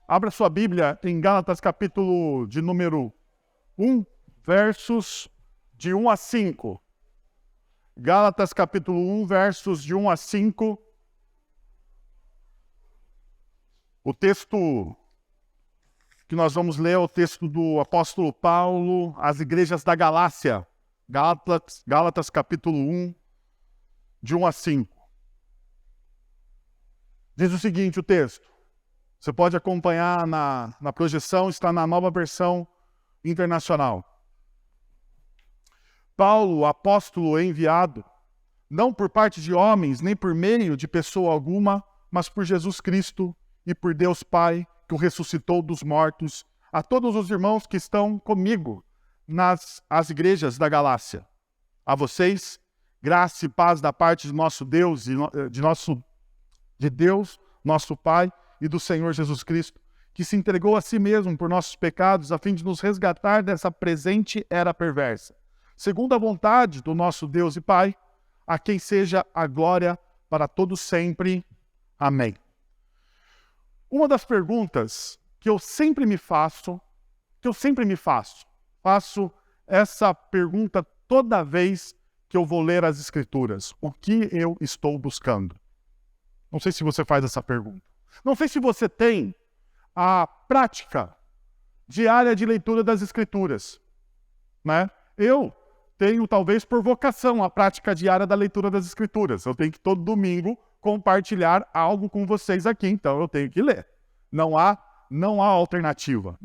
Abra sua Bíblia em Gálatas capítulo de número 1, versos de 1 a 5. Gálatas capítulo 1, versos de 1 a 5. O texto que nós vamos ler é o texto do apóstolo Paulo às igrejas da Galácia. Gálatas capítulo 1, de 1 a 5. Diz o seguinte, o texto. Você pode acompanhar na projeção, está na nova versão internacional. Paulo, apóstolo enviado, não por parte de homens, nem por meio de pessoa alguma, mas por Jesus Cristo e por Deus Pai, que o ressuscitou dos mortos, a todos os irmãos que estão comigo nas igrejas da Galácia. A vocês, graça e paz da parte de nosso Deus, de Deus, nosso Pai, e do Senhor Jesus Cristo, que se entregou a si mesmo por nossos pecados, a fim de nos resgatar dessa presente era perversa, segundo a vontade do nosso Deus e Pai, a quem seja a glória para todos sempre. Amém. Uma das perguntas que eu sempre me faço, faço essa pergunta toda vez que eu vou ler as Escrituras. O que eu estou buscando? Não sei se você faz essa pergunta. Não sei se você tem a prática diária de leitura das Escrituras, né? Eu tenho, talvez por vocação, a prática diária da leitura das Escrituras. Eu tenho que todo domingo compartilhar algo com vocês aqui, então eu tenho que ler. Não há alternativa,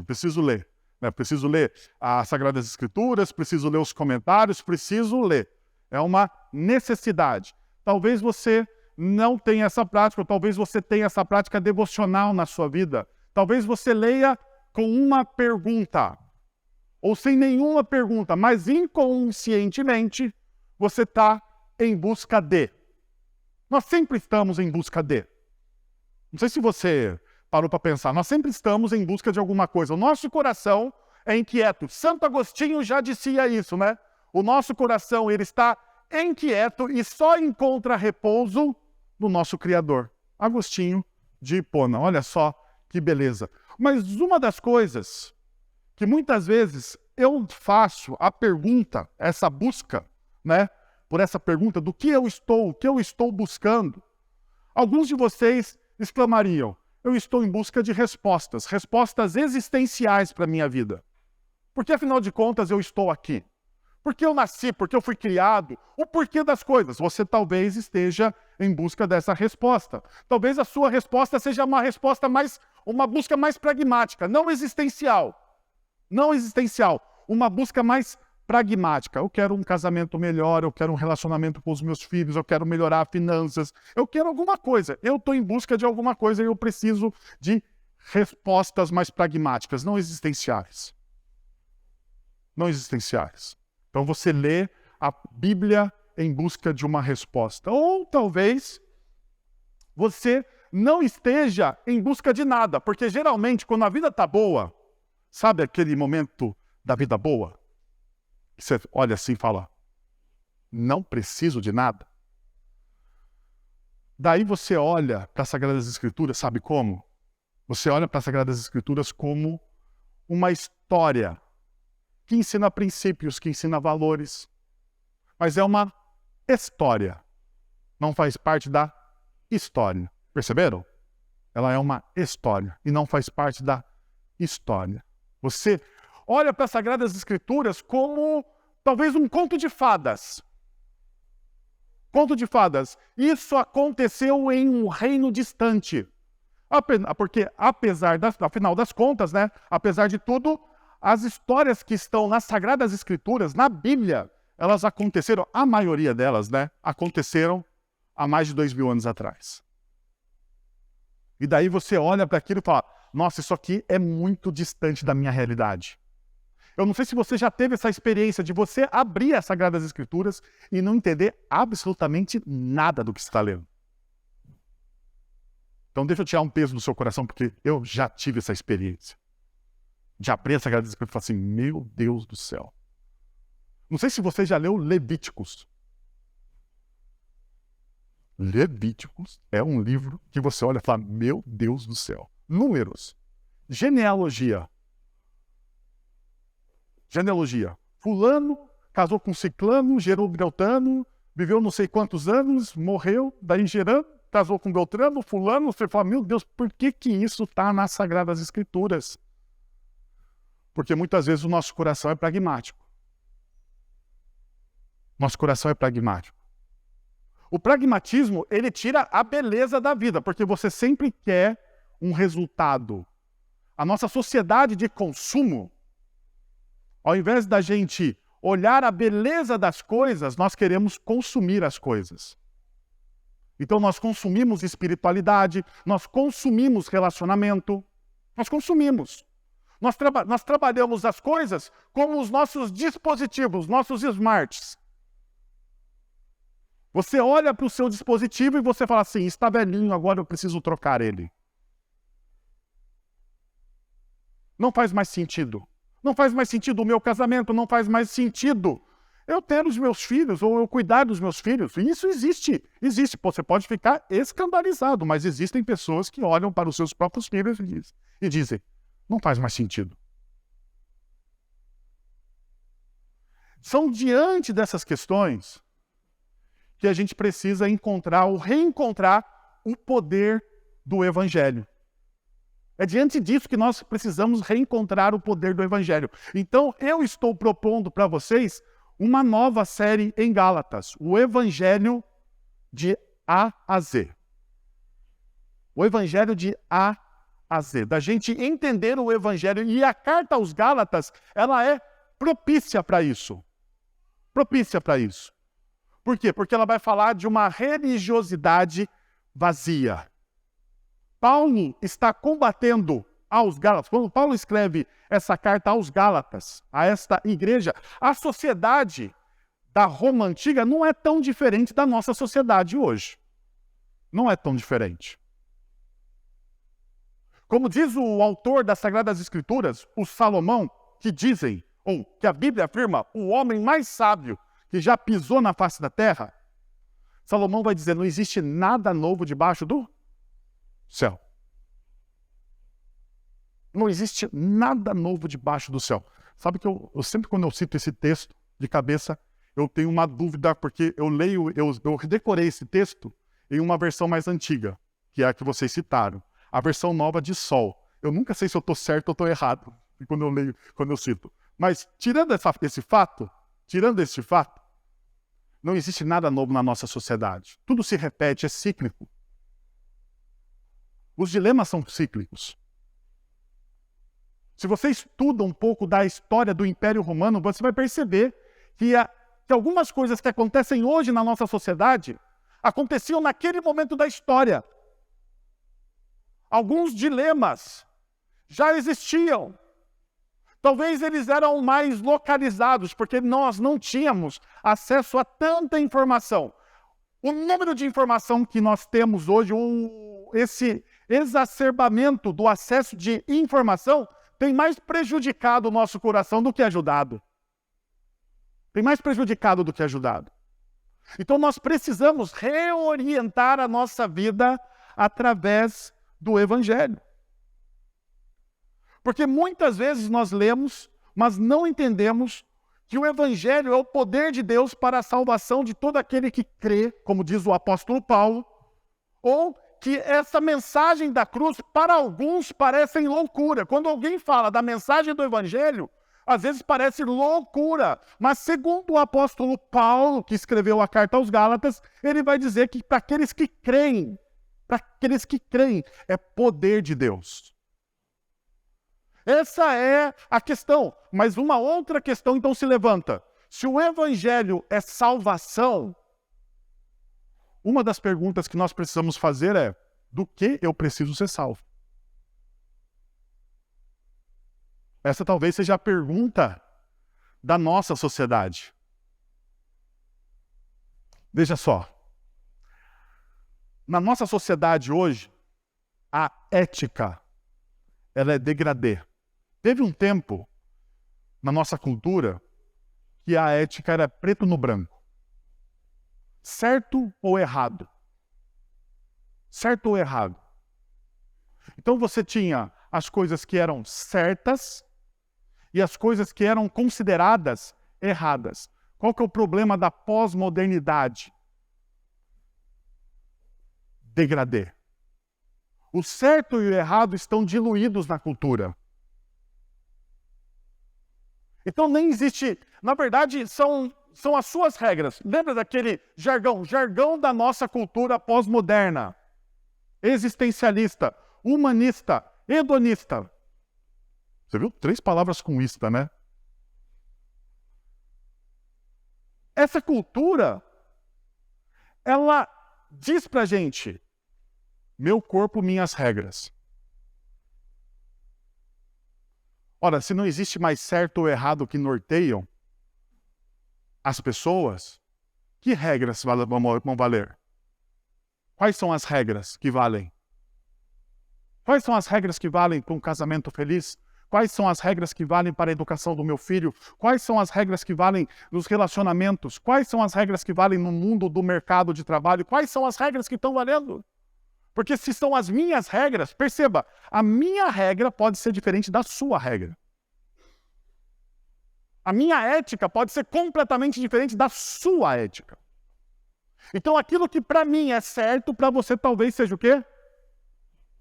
preciso ler. Né? Preciso ler as Sagradas Escrituras, preciso ler os comentários, preciso ler. É uma necessidade. Talvez você não tenha essa prática, ou talvez você tenha essa prática devocional na sua vida. Talvez você leia com uma pergunta, ou sem nenhuma pergunta, mas inconscientemente você está em busca de. Nós sempre estamos em busca de. Não sei se você parou para pensar, nós sempre estamos em busca de alguma coisa. O nosso coração é inquieto. Santo Agostinho já dizia isso, né? O nosso coração, ele está inquieto e só encontra repouso no nosso Criador. Agostinho de Hipona. Olha só que beleza. Mas uma das coisas que muitas vezes eu faço a pergunta, essa busca, né? Por essa pergunta do que eu estou buscando. Alguns de vocês exclamariam, eu estou em busca de respostas existenciais para a minha vida. Porque afinal de contas eu estou aqui. Porque eu nasci, porque eu fui criado, o porquê das coisas. Você talvez esteja em busca dessa resposta. Talvez a sua resposta seja uma busca mais pragmática, não existencial. Uma busca mais pragmática. Eu quero um casamento melhor, eu quero um relacionamento com os meus filhos, eu quero melhorar finanças, eu quero alguma coisa. Eu estou em busca de alguma coisa e eu preciso de respostas mais pragmáticas, não existenciais. Então você lê a Bíblia em busca de uma resposta. Ou talvez você não esteja em busca de nada, porque geralmente quando a vida está boa, sabe aquele momento da vida boa? Você olha assim e fala, não preciso de nada. Daí você olha para as Sagradas Escrituras, sabe como? Você olha para as Sagradas Escrituras como uma história que ensina princípios, que ensina valores. Mas é uma história. Não faz parte da história. Perceberam? Ela é uma história e não faz parte da história. Você olha para as Sagradas Escrituras como talvez um conto de fadas. Conto de fadas. Isso aconteceu em um reino distante. Porque afinal das contas, né, apesar de tudo, as histórias que estão nas Sagradas Escrituras, na Bíblia, elas aconteceram, a maioria delas, né, aconteceram há mais de 2000 anos atrás. E daí você olha para aquilo e fala, nossa, isso aqui é muito distante da minha realidade. Eu não sei se você já teve essa experiência de você abrir as Sagradas Escrituras e não entender absolutamente nada do que você está lendo. Então deixa eu tirar um peso do seu coração, porque eu já tive essa experiência. De abrir as Sagradas Escrituras e falar assim, meu Deus do céu. Não sei se você já leu Levíticos. Levíticos é um livro que você olha e fala, meu Deus do céu. Números. Genealogia. Genealogia. Fulano casou com ciclano, gerou Beltrano, viveu não sei quantos anos, morreu, daí gerando, casou com Beltrano, fulano, você fala, meu Deus, por que isso está nas Sagradas Escrituras? Porque muitas vezes o nosso coração é pragmático. Nosso coração é pragmático. O pragmatismo, ele tira a beleza da vida, porque você sempre quer um resultado. A nossa sociedade de consumo, ao invés da gente olhar a beleza das coisas, nós queremos consumir as coisas. Então nós consumimos espiritualidade, nós consumimos relacionamento, nós consumimos. Nós trabalhamos as coisas como os nossos dispositivos, nossos smarts. Você olha para o seu dispositivo e você fala assim, está velhinho, agora eu preciso trocar ele. Não faz mais sentido. Não faz mais sentido o meu casamento, não faz mais sentido eu ter os meus filhos ou eu cuidar dos meus filhos. E isso existe. Existe. Você pode ficar escandalizado, mas existem pessoas que olham para os seus próprios filhos e dizem, não faz mais sentido. São diante dessas questões que a gente precisa encontrar ou reencontrar o poder do Evangelho. É diante disso que nós precisamos reencontrar o poder do Evangelho. Então, eu estou propondo para vocês uma nova série em Gálatas, o Evangelho de A a Z. O Evangelho de A a Z. Da gente entender o Evangelho. E a carta aos Gálatas, ela é propícia para isso. Propícia para isso. Por quê? Porque ela vai falar de uma religiosidade vazia. Paulo está combatendo aos Gálatas. Quando Paulo escreve essa carta aos Gálatas, a esta igreja, a sociedade da Roma antiga não é tão diferente da nossa sociedade hoje. Não é tão diferente. Como diz o autor das Sagradas Escrituras, o Salomão, que dizem, ou que a Bíblia afirma, o homem mais sábio que já pisou na face da terra, Salomão vai dizer, não existe nada novo debaixo do céu. Não existe nada novo debaixo do céu. Sabe que eu sempre quando eu cito esse texto de cabeça, eu tenho uma dúvida, porque eu decorei esse texto em uma versão mais antiga, que é a que vocês citaram. A versão nova de Sol. Eu nunca sei se eu estou certo ou estou errado, quando eu cito. Mas, tirando esse fato, não existe nada novo na nossa sociedade. Tudo se repete, é cíclico. Os dilemas são cíclicos. Se você estuda um pouco da história do Império Romano, você vai perceber que algumas coisas que acontecem hoje na nossa sociedade aconteciam naquele momento da história. Alguns dilemas já existiam. Talvez eles eram mais localizados, porque nós não tínhamos acesso a tanta informação. O número de informação que nós temos hoje, esse exacerbamento do acesso de informação, tem mais prejudicado o nosso coração do que ajudado. Tem mais prejudicado do que ajudado. Então nós precisamos reorientar a nossa vida através do Evangelho. Porque muitas vezes nós lemos, mas não entendemos que o Evangelho é o poder de Deus para a salvação de todo aquele que crê, como diz o apóstolo Paulo, ou que essa mensagem da cruz, para alguns, parece loucura. Quando alguém fala da mensagem do Evangelho, às vezes parece loucura. Mas segundo o apóstolo Paulo, que escreveu a carta aos Gálatas, ele vai dizer que para aqueles que creem, é poder de Deus. Essa é a questão. Mas uma outra questão então se levanta. Se o Evangelho é salvação, uma das perguntas que nós precisamos fazer é: do que eu preciso ser salvo? Essa talvez seja a pergunta da nossa sociedade. Veja só. Na nossa sociedade hoje, a ética, ela é degradê. Teve um tempo, na nossa cultura, que a ética era preto no branco. Certo ou errado? Certo ou errado? Então você tinha as coisas que eram certas e as coisas que eram consideradas erradas. Qual que é o problema da pós-modernidade? Degradê. O certo e o errado estão diluídos na cultura. Então nem existe, na verdade, são as suas regras. Lembra daquele jargão da nossa cultura pós-moderna, existencialista, humanista, hedonista. Você viu? 3 palavras com ista, né? Essa cultura, ela diz pra gente, meu corpo, minhas regras. Ora, se não existe mais certo ou errado que norteiam as pessoas, que regras vão valer? Quais são as regras que valem? Quais são as regras que valem para um casamento feliz? Quais são as regras que valem para a educação do meu filho? Quais são as regras que valem nos relacionamentos? Quais são as regras que valem no mundo do mercado de trabalho? Quais são as regras que estão valendo? Porque se são as minhas regras, perceba, a minha regra pode ser diferente da sua regra. A minha ética pode ser completamente diferente da sua ética. Então aquilo que para mim é certo, para você talvez seja o quê?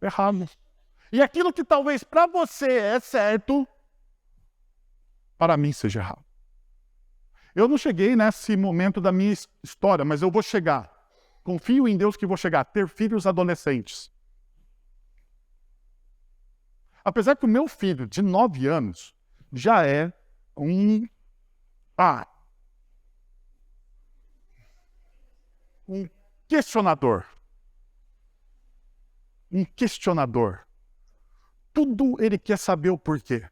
Errado. E aquilo que talvez para você é certo, para mim seja errado. Eu não cheguei nesse momento da minha história, mas eu vou chegar. Confio em Deus que vou chegar a ter filhos adolescentes. Apesar que o meu filho, de 9 anos, já é um questionador. Um questionador. Tudo ele quer saber o porquê.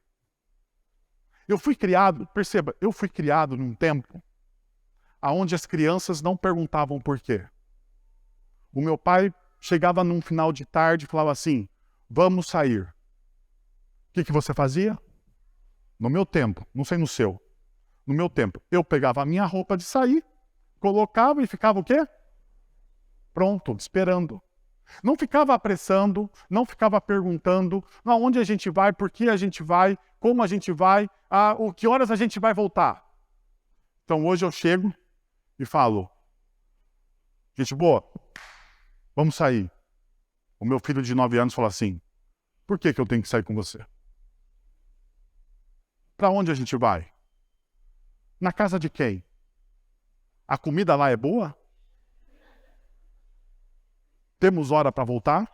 Eu fui criado, perceba, eu fui criado num tempo onde as crianças não perguntavam porquê. O meu pai chegava num final de tarde e falava assim, vamos sair. O que você fazia? No meu tempo, não sei no seu. No meu tempo, eu pegava a minha roupa de sair, colocava e ficava o quê? Pronto, esperando. Não ficava apressando, não ficava perguntando aonde a gente vai, por que a gente vai, como a gente vai, que horas a gente vai voltar. Então hoje eu chego e falo, gente boa, vamos sair. O meu filho de 9 anos fala assim, por que eu tenho que sair com você? Para onde a gente vai? Na casa de quem? A comida lá é boa? Temos hora para voltar?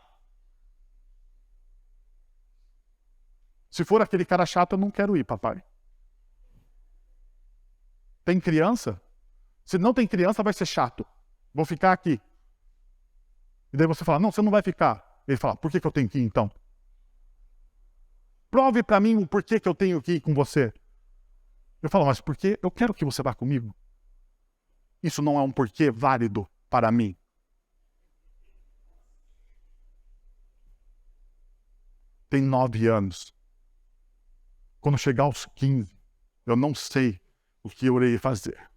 Se for aquele cara chato, eu não quero ir, papai. Tem criança? Se não tem criança, vai ser chato. Vou ficar aqui. E daí você fala, não, você não vai ficar. Ele fala, por que eu tenho que ir então? Prove para mim o porquê que eu tenho que ir com você. Eu falo, mas porque eu quero que você vá comigo. Isso não é um porquê válido para mim. Tem 9 anos. Quando chegar aos 15, eu não sei o que eu irei fazer.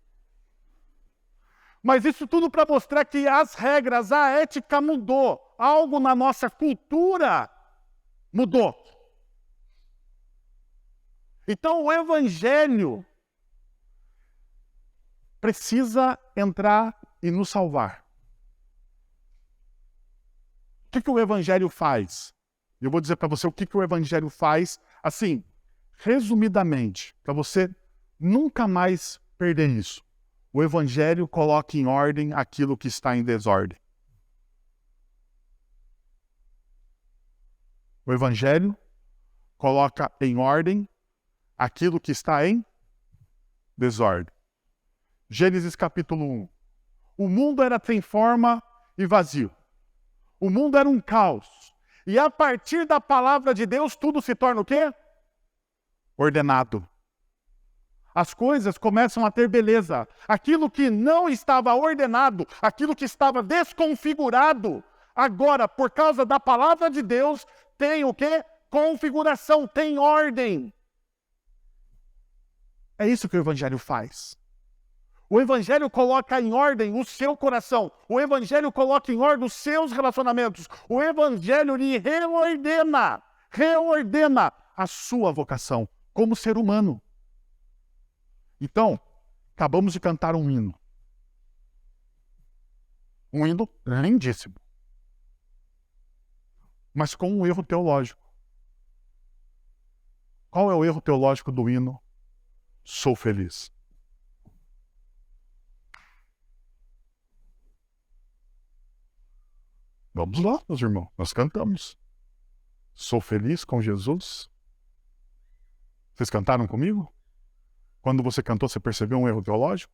Mas isso tudo para mostrar que as regras, a ética mudou. Algo na nossa cultura mudou. Então o Evangelho precisa entrar e nos salvar. O que o Evangelho faz? Eu vou dizer para você o que o Evangelho faz, assim, resumidamente, para você nunca mais perder isso. O Evangelho coloca em ordem aquilo que está em desordem. O Evangelho coloca em ordem aquilo que está em desordem. Gênesis capítulo 1. O mundo era sem forma e vazio. O mundo era um caos. E a partir da palavra de Deus, tudo se torna o quê? Ordenado. As coisas começam a ter beleza. Aquilo que não estava ordenado, aquilo que estava desconfigurado, agora, por causa da palavra de Deus, tem o quê? Configuração, tem ordem. É isso que o Evangelho faz. O Evangelho coloca em ordem o seu coração. O Evangelho coloca em ordem os seus relacionamentos. O Evangelho lhe reordena a sua vocação como ser humano. Então, acabamos de cantar um hino. Um hino lindíssimo. Mas com um erro teológico. Qual é o erro teológico do hino? Sou feliz. Vamos lá, meus irmãos, nós cantamos. Sou feliz com Jesus. Vocês cantaram comigo? Quando você cantou, você percebeu um erro teológico?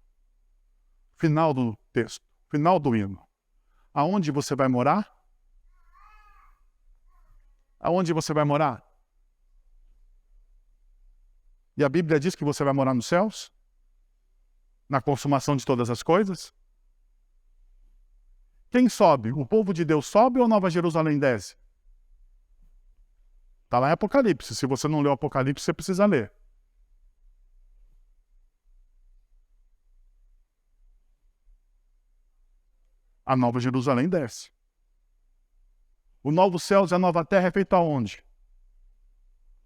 Final do texto, final do hino. Aonde você vai morar? Aonde você vai morar? E a Bíblia diz que você vai morar nos céus? Na consumação de todas as coisas? Quem sobe? O povo de Deus sobe ou Nova Jerusalém desce? Está lá em Apocalipse. Se você não leu Apocalipse, você precisa ler. A Nova Jerusalém desce. O novo céu e a nova terra é feito aonde?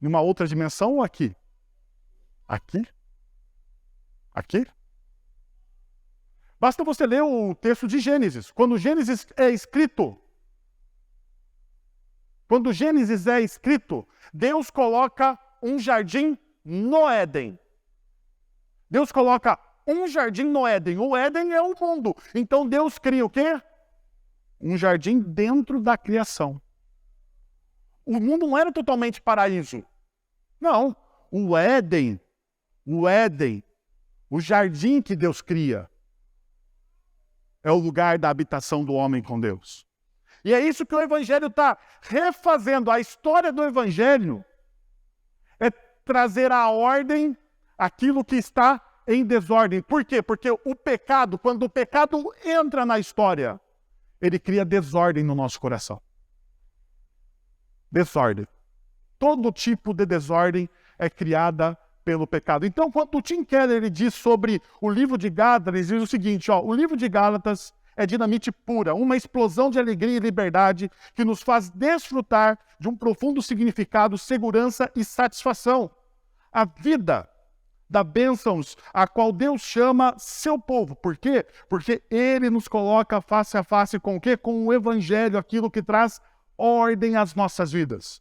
Em uma outra dimensão ou aqui? Aqui? Aqui? Basta você ler o texto de Gênesis. Quando Gênesis é escrito, Deus coloca um jardim no Éden. Deus coloca um jardim no Éden. O Éden é o mundo. Então Deus cria o quê? Um jardim dentro da criação. O mundo não era totalmente paraíso. Não. O Éden, o jardim que Deus cria, é o lugar da habitação do homem com Deus. E é isso que o Evangelho está refazendo. A história do Evangelho é trazer à ordem aquilo que está em desordem. Por quê? Porque o pecado, quando o pecado entra na história, ele cria desordem no nosso coração. Desordem. Todo tipo de desordem é criada pelo pecado. Então, quando o Tim Keller ele diz sobre o livro de Gálatas, ele diz o seguinte, o livro de Gálatas é dinamite pura, uma explosão de alegria e liberdade que nos faz desfrutar de um profundo significado, segurança e satisfação. A vida dá bênçãos a qual Deus chama seu povo. Por quê? Porque Ele nos coloca face a face com o quê? Com o Evangelho, aquilo que traz ordem às nossas vidas.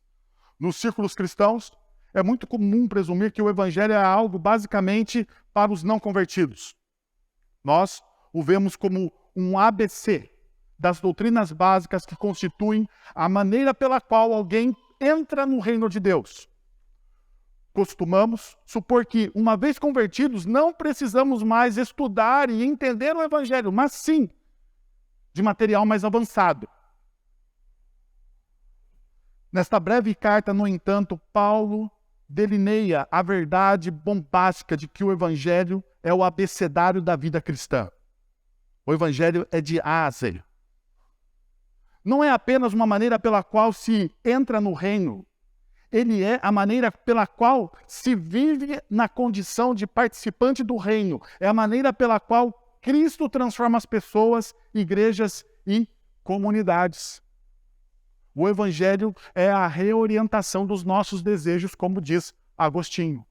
Nos círculos cristãos, é muito comum presumir que o Evangelho é algo basicamente para os não convertidos. Nós o vemos como um ABC das doutrinas básicas que constituem a maneira pela qual alguém entra no reino de Deus. Costumamos supor que, uma vez convertidos, não precisamos mais estudar e entender o Evangelho, mas sim de material mais avançado. Nesta breve carta, no entanto, Paulo delineia a verdade bombástica de que o Evangelho é o abecedário da vida cristã. O Evangelho é de A a Z. Não é apenas uma maneira pela qual se entra no reino, ele é a maneira pela qual se vive na condição de participante do reino. É a maneira pela qual Cristo transforma as pessoas, igrejas e comunidades. O Evangelho é a reorientação dos nossos desejos, como diz Agostinho.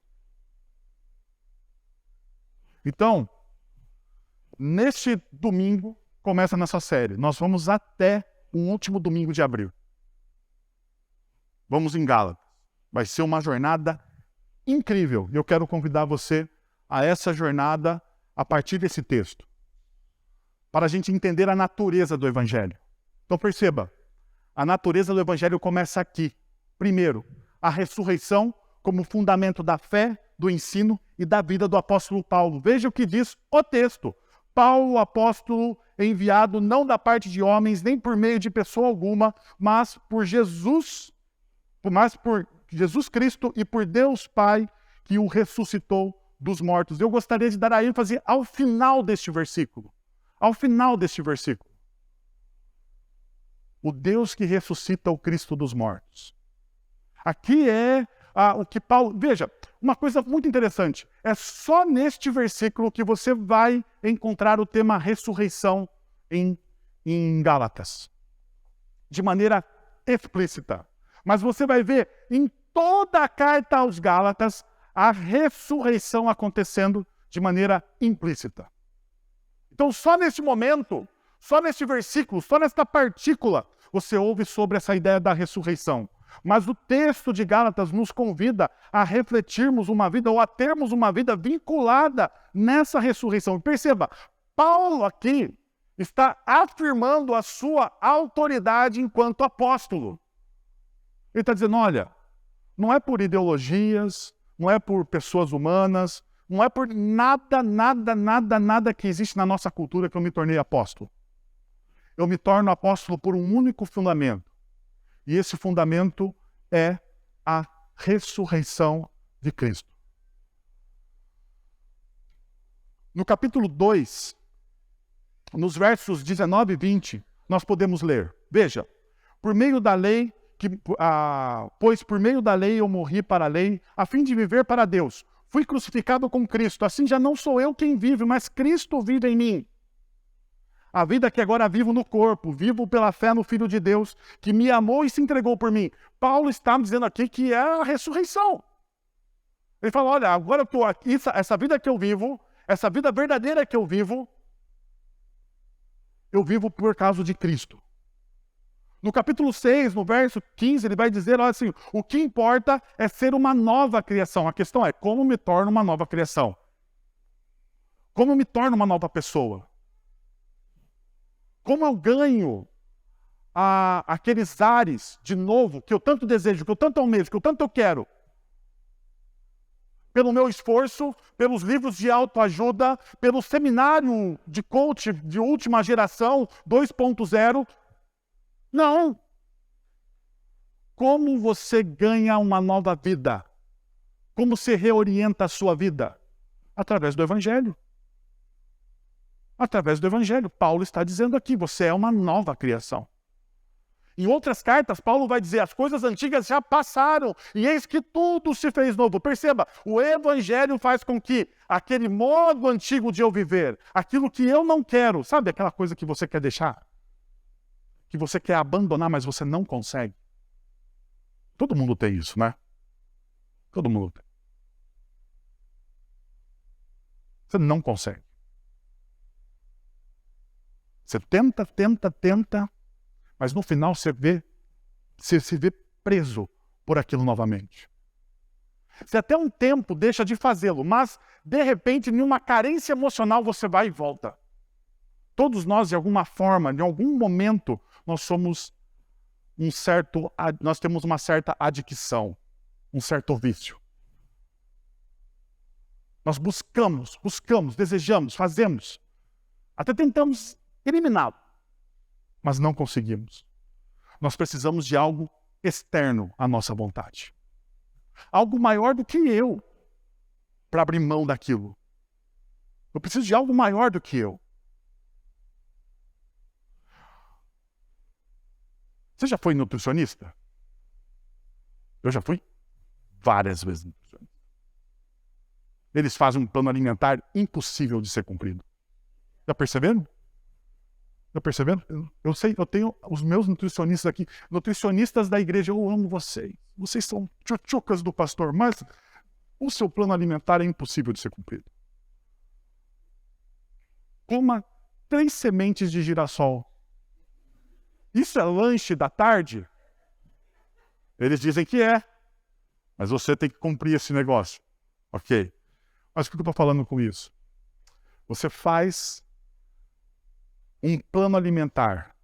Então, neste domingo, começa a nossa série. Nós vamos até o último domingo de abril. Vamos em Gálatas. Vai ser uma jornada incrível. E eu quero convidar você a essa jornada a partir desse texto, para a gente entender a natureza do Evangelho. Então perceba, a natureza do Evangelho começa aqui. Primeiro, a ressurreição como fundamento da fé, do ensino e da vida do apóstolo Paulo. Veja o que diz o texto. Paulo, apóstolo, enviado não da parte de homens, nem por meio de pessoa alguma, mas por Jesus Cristo e por Deus Pai, que o ressuscitou dos mortos. Eu gostaria de dar a ênfase ao final deste versículo. Ao final deste versículo. O Deus que ressuscita o Cristo dos mortos. Aqui é o que Paulo... Veja, uma coisa muito interessante. É só neste versículo que você vai encontrar o tema ressurreição em Gálatas. De maneira explícita. Mas você vai ver em toda a carta aos Gálatas a ressurreição acontecendo de maneira implícita. Então, só neste momento, só neste versículo, só nesta partícula, você ouve sobre essa ideia da ressurreição. Mas o texto de Gálatas nos convida a refletirmos uma vida, ou a termos uma vida vinculada nessa ressurreição. Perceba, Paulo aqui está afirmando a sua autoridade enquanto apóstolo. Ele está dizendo, olha, não é por ideologias, não é por pessoas humanas, não é por nada que existe na nossa cultura que eu me tornei apóstolo. Eu me torno apóstolo por um único fundamento. E esse fundamento é a ressurreição de Cristo. No capítulo 2, nos versos 19 e 20, nós podemos ler. Veja, por meio da lei, pois por meio da lei eu morri para a lei, a fim de viver para Deus. Fui crucificado com Cristo, assim já não sou eu quem vive, mas Cristo vive em mim. A vida que agora vivo no corpo, vivo pela fé no Filho de Deus, que me amou e se entregou por mim. Paulo está me dizendo aqui que é a ressurreição. Ele fala, olha, agora eu estou aqui, essa vida que eu vivo, essa vida verdadeira que eu vivo por causa de Cristo. No capítulo 6, no verso 15, ele vai dizer, olha assim, o que importa é ser uma nova criação. A questão é, como me torno uma nova criação? Como me torno uma nova pessoa? Como eu ganho aqueles ares de novo que eu tanto desejo, que eu tanto almejo, que eu tanto quero? Pelo meu esforço, pelos livros de autoajuda, pelo seminário de coach de última geração, 2.0. Não. Como você ganha uma nova vida? Como você reorienta a sua vida? Através do Evangelho. Através do Evangelho. Paulo está dizendo aqui, você é uma nova criação. Em outras cartas, Paulo vai dizer, as coisas antigas já passaram, e eis que tudo se fez novo. Perceba, o Evangelho faz com que aquele modo antigo de eu viver, aquilo que eu não quero, sabe aquela coisa que você quer deixar? Que você quer abandonar, mas você não consegue. Todo mundo tem isso, né? Todo mundo tem. Você não consegue. Você tenta, mas no final você se vê preso por aquilo novamente. Você até um tempo deixa de fazê-lo, mas de repente, em uma carência emocional, você vai e volta. Todos nós, de alguma forma, em algum momento, nós temos uma certa adicção, um certo vício. Nós buscamos, desejamos, fazemos, até tentamos eliminá-lo, mas não conseguimos. Nós precisamos de algo externo à nossa vontade. Algo maior do que eu, para abrir mão daquilo. Eu preciso de algo maior do que eu. Você já foi nutricionista? Eu já fui várias vezes nutricionista. Eles fazem um plano alimentar impossível de ser cumprido. Já perceberam? Eu sei, eu tenho os meus nutricionistas aqui, nutricionistas da igreja, eu amo vocês. Vocês são tchotchucas do pastor, mas o seu plano alimentar é impossível de ser cumprido. Coma 3 sementes de girassol. Isso é lanche da tarde? Eles dizem que é. Mas você tem que cumprir esse negócio. Ok. Mas o que eu estou falando com isso? Você faz um plano alimentar.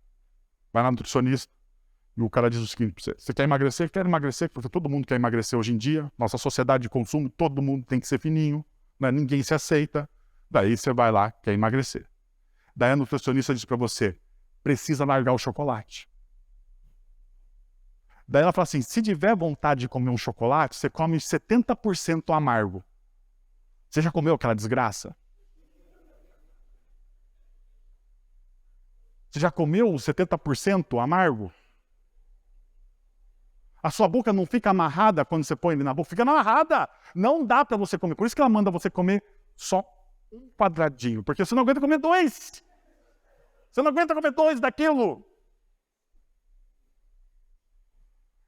Vai na nutricionista e o cara diz o seguinte para você. Você quer emagrecer? Quer emagrecer, porque todo mundo quer emagrecer hoje em dia. Nossa sociedade de consumo, todo mundo tem que ser fininho. Né? Ninguém se aceita. Daí você vai lá, quer emagrecer. Daí a nutricionista diz para você, precisa largar o chocolate. Daí ela fala assim, se tiver vontade de comer um chocolate, você come 70% amargo. Você já comeu aquela desgraça? Você já comeu 70% amargo? A sua boca não fica amarrada quando você põe ele na boca, fica amarrada. Não dá para você comer. Por isso que ela manda você comer só um quadradinho, porque você não aguenta comer 2. Você não aguenta comer 2 daquilo.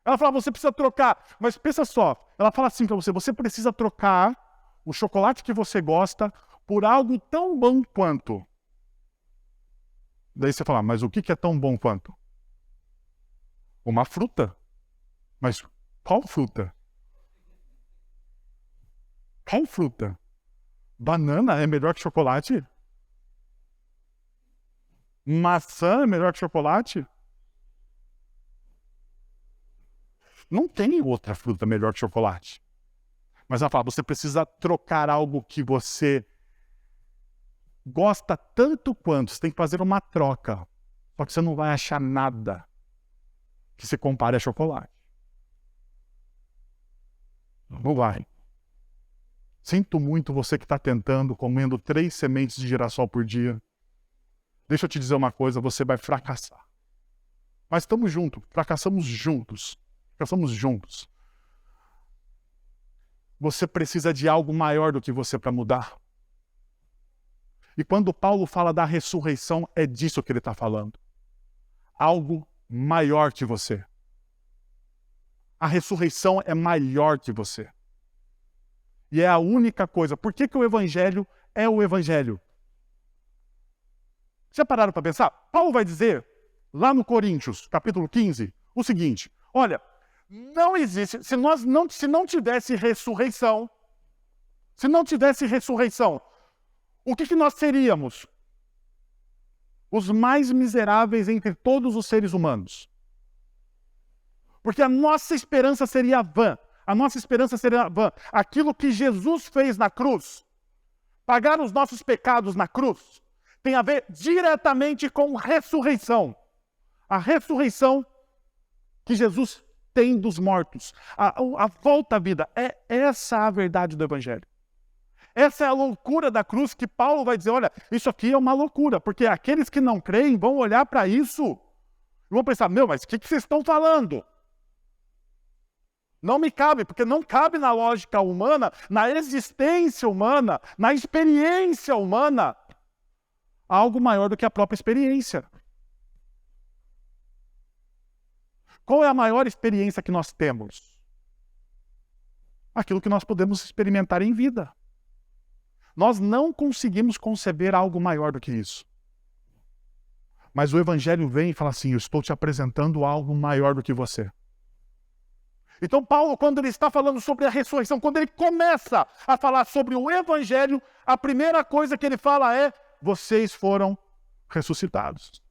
Ela fala, você precisa trocar. Mas pensa só, ela fala assim para você, você precisa trocar o chocolate que você gosta por algo tão bom quanto. Daí você fala, mas o que é tão bom quanto? Uma fruta. Mas qual fruta? Qual fruta? Banana é melhor que chocolate? Maçã é melhor que chocolate? Não tem outra fruta melhor que chocolate. Mas ela fala, você precisa trocar algo que você gosta tanto quanto. Você tem que fazer uma troca. Só que você não vai achar nada que se compare a chocolate. Não vai. Sinto muito você que está tentando, comendo 3 sementes de girassol por dia. Deixa eu te dizer uma coisa, você vai fracassar. Mas estamos juntos, fracassamos juntos. Fracassamos juntos. Você precisa de algo maior do que você para mudar. E quando Paulo fala da ressurreição, é disso que ele está falando. Algo maior que você. A ressurreição é maior que você. E é a única coisa. Por que o Evangelho é o Evangelho? Já pararam para pensar? Paulo vai dizer, lá no Coríntios, capítulo 15, o seguinte. Olha, não existe, se não tivesse ressurreição, o que nós seríamos? Os mais miseráveis entre todos os seres humanos. Porque a nossa esperança seria vã. Aquilo que Jesus fez na cruz, pagar os nossos pecados na cruz, tem a ver diretamente com ressurreição. A ressurreição que Jesus tem dos mortos. A volta à vida. É essa a verdade do Evangelho. Essa é a loucura da cruz que Paulo vai dizer, olha, isso aqui é uma loucura, porque aqueles que não creem vão olhar para isso e vão pensar, mas o que vocês estão falando? Não me cabe, porque não cabe na lógica humana, na existência humana, na experiência humana, algo maior do que a própria experiência. Qual é a maior experiência que nós temos? Aquilo que nós podemos experimentar em vida. Nós não conseguimos conceber algo maior do que isso. Mas o Evangelho vem e fala assim, eu estou te apresentando algo maior do que você. Então Paulo, quando ele está falando sobre a ressurreição, quando ele começa a falar sobre o Evangelho, a primeira coisa que ele fala é, vocês foram ressuscitados.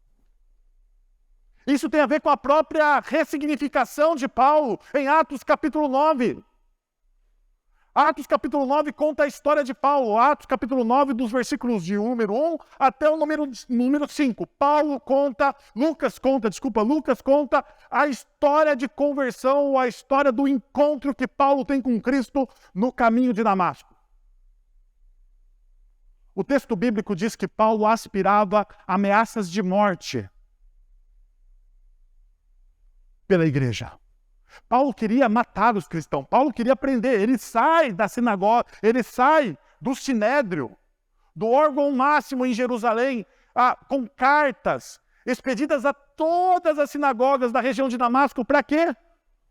Isso tem a ver com a própria ressignificação de Paulo em Atos capítulo 9. Atos capítulo 9 conta a história de Paulo. Atos capítulo 9, dos versículos de número 1 até o número 5. Lucas conta a história de conversão, a história do encontro que Paulo tem com Cristo no caminho de Damasco. O texto bíblico diz que Paulo aspirava ameaças de morte pela igreja. Paulo queria matar os cristãos, Paulo queria prender, ele sai da sinagoga, ele sai do sinédrio, do órgão máximo em Jerusalém, com cartas expedidas a todas as sinagogas da região de Damasco, para quê?